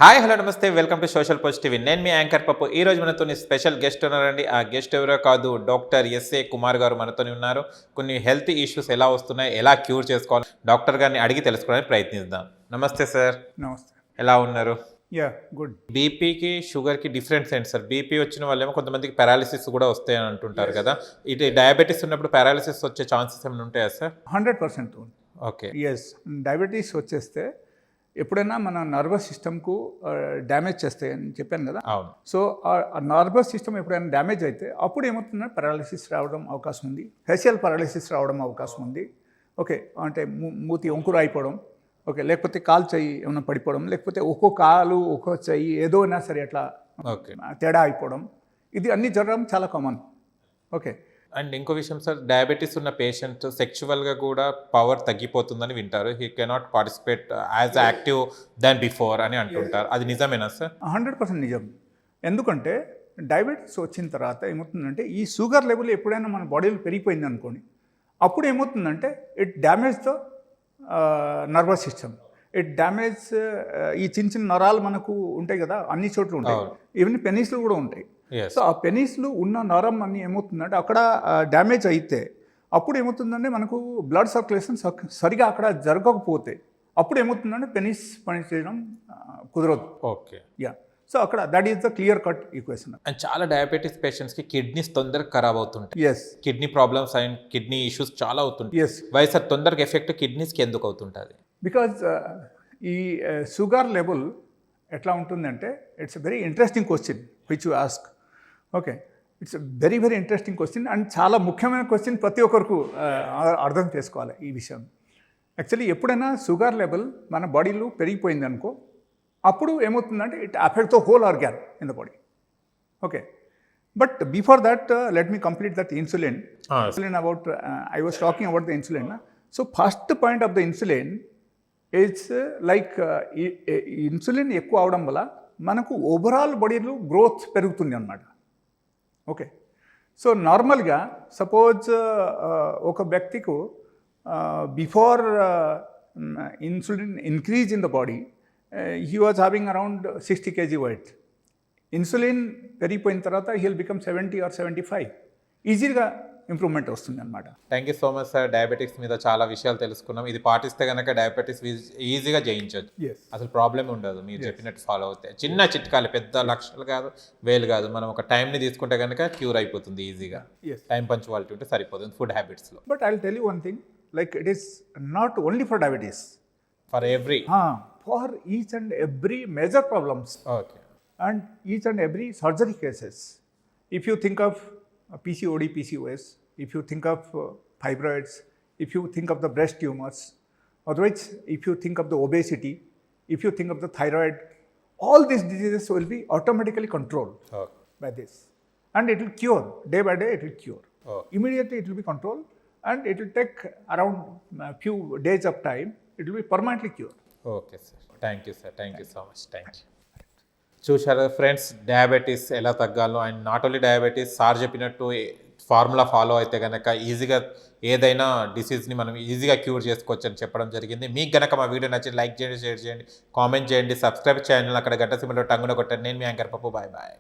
Hi hello నమస్తే welcome to social positive. నేను మీ యాంకర్ పప్పు. ఈ రోజు మనతో స్పెషల్ గెస్ట్ ఉన్నారండి. ఆ గెస్ట్ ఎవరో కాదు, డాక్టర్ ఎస్ఏ కుమార్ గారు మనతో ఉన్నారు. కొన్ని హెల్త్ ఇష్యూస్ ఎలా వస్తున్నాయి, ఎలా క్యూర్ చేసుకోవాలి, డాక్టర్ గారిని అడిగి తెలుసుకోవడానికి ప్రయత్నిద్దాం. నమస్తే సార్. నమస్తే. ఎలా ఉన్నారు? గుడ్. బీపీకి షుగర్కి డిఫరెన్స్ ఏంటి సార్? బీపీ వచ్చిన వాళ్ళేమో కొంతమందికి పారాలిసిస్ కూడా వస్తాయని అంటుంటారు కదా. ఇది డయాబెటీస్ ఉన్నప్పుడు పారాలిసిస్ వచ్చే ఛాన్సెస్ ఏమైనా ఉంటాయా సార్? 100% ఓకే. ఎస్. డయాబెటీస్ వచ్చేస్తే ఎప్పుడైనా మన నర్వస్ సిస్టమ్కు డ్యామేజ్ చేస్తాయని చెప్పాను కదా. అవును. సో ఆ నర్వస్ సిస్టమ్ ఎప్పుడైనా డ్యామేజ్ అయితే అప్పుడు ఏమవుతుందంటే పారాలిసిస్ రావడం అవకాశం ఉంది, ఫేషియల్ పారాలిసిస్ రావడం అవకాశం ఉంది. ఓకే, అంటే మూతి వంకురు అయిపోవడం, ఓకే, లేకపోతే కాలు చెయ్యి ఏమైనా పడిపోవడం, లేకపోతే ఒక్కో కాలు ఒక్కో చెయ్యి ఏదో అయినా సరే అట్లా ఓకే తేడా అయిపోవడం, ఇది అన్నీ జరగడం చాలా కామన్. ఓకే. అండ్ ఇంకో విషయం సార్, డయాబెటీస్ ఉన్న పేషెంట్ సెక్షువల్గా కూడా పవర్ తగ్గిపోతుందని వింటారు. He cannot participate as active than before అని అంటుంటారు. అది నిజమేనా సార్? 100% నిజం. ఎందుకంటే డయాబెటీస్ వచ్చిన తర్వాత ఏమవుతుందంటే ఈ షుగర్ లెవెల్ ఎప్పుడైనా మన బాడీలో పెరిగిపోయింది అనుకోండి, అప్పుడు ఏమవుతుందంటే it damage the nervous system, it damage ఈ చిన్న చిన్న నరాలు మనకు ఉంటాయి కదా, అన్ని చోట్ల ఉంటాయి, ఈవెన్ పెనీస్లు కూడా ఉంటాయి. సో ఆ పెనీస్లు ఉన్న నరం అన్ని ఏమవుతుందంటే అక్కడ డ్యామేజ్ అయితే అప్పుడు ఏమవుతుందంటే మనకు బ్లడ్ సర్క్యులేషన్ సరిగా అక్కడ జరగకపోతే అప్పుడు ఏమవుతుందంటే పెనీస్ పనిచేయడం కుదరదు. ఓకే. సో అక్కడ that is the clear cut equation. And చాలా డయాబెటీస్ పేషెంట్స్కి కిడ్నీస్ తొందరగా ఖరాబ్ అవుతుంటాయి. Yes. Kidney problems and kidney issues చాలా అవుతుంటాయి. ఎస్. వై సార్ తొందరగా ఎఫెక్ట్ కిడ్నీస్కి ఎందుకు అవుతుంటుంది? బికాజ్ ఈ షుగర్ లెవెల్ ఎట్లా ఉంటుందంటే it's very interesting question which you ask. Okay, it's very very interesting question and చాలా ముఖ్యమైన క్వశ్చన్, ప్రతి ఒక్కరికి అర్థం చేసుకోవాలి ఈ విషయం. యాక్చువల్లీ ఎప్పుడైనా షుగర్ లెవెల్ మన బాడీలో పెరిగిపోయింది అనుకో, అప్పుడు ఏమవుతుందంటే it affect the whole organ in the body. Okay, but before that let me complete that insulin. About I was talking about the insulin. So first point of the insulin it's like insulin ఎక్కువ అవడం వల్ల మనకు overall బాడీలో growth పెరుగుతుంది అన్నమాట. Okay, so నార్మల్గా suppose ఒక వ్యక్తికు before insulin increase in the body he was having around 60 kg weight. Insulin పెరిగిపోయిన తర్వాత హీ విల్ బికమ్ 70 or 75. ఈజీగా ఇంప్రూవ్మెంట్ వస్తుంది అనమాట. Thank you so much sir. Diabetics మీద చాలా విషయాలు తెలుసుకున్నాం. ఇది పాటిస్తే కనుక డయాబెటీస్ ఈజీగా జయించవచ్చు. అసలు ప్రాబ్లం ఉండదు మీరు చెప్పినట్టు ఫాలో అవుతే. చిన్న చిట్కాలు, పెద్ద లక్షలు కాదు, వేలు కాదు. మనం ఒక టైంని తీసుకుంటే కనుక క్యూర్ అయిపోతుంది ఈజీగా. టైం పంచువాలిటీ ఉంటే సరిపోతుంది ఫుడ్ హ్యాబిట్స్లో. But I will tell you one thing, like it is not only for diabetes, for every, for each and every major problems. Okay. And each and every surgery cases. If you think of PCOD, PCOS, if you think of fibroids, if you think of the breast tumors, otherwise if you think of the obesity, if you think of the thyroid, all these diseases will be automatically controlled by this. And it will cure, day by day it will cure. Immediately it will be controlled and it will take around a few days of time, it will be permanently cured. Okay sir, thank you sir, thank you so much, thank you. చూశారు friends, diabetes ఎలా తగ్గాలో. And not only diabetes, sir చెప్పినట్టు formula follow అయితే కనుక ఈజీగా ఏదైనా డిసీజ్ని మనం ఈజీగా క్యూర్ చేసుకోవచ్చు అని చెప్పడం జరిగింది. మీకు కనుక మా వీడియో నచ్చి లైక్ చేయండి, షేర్ చేయండి, కామెంట్ చేయండి, సబ్స్క్రైబ్ చేయండి, అక్కడ గంట సింబల్ టంగున కొట్టండి. నేను మీ యాంకర్ పప్పు. Bye bye.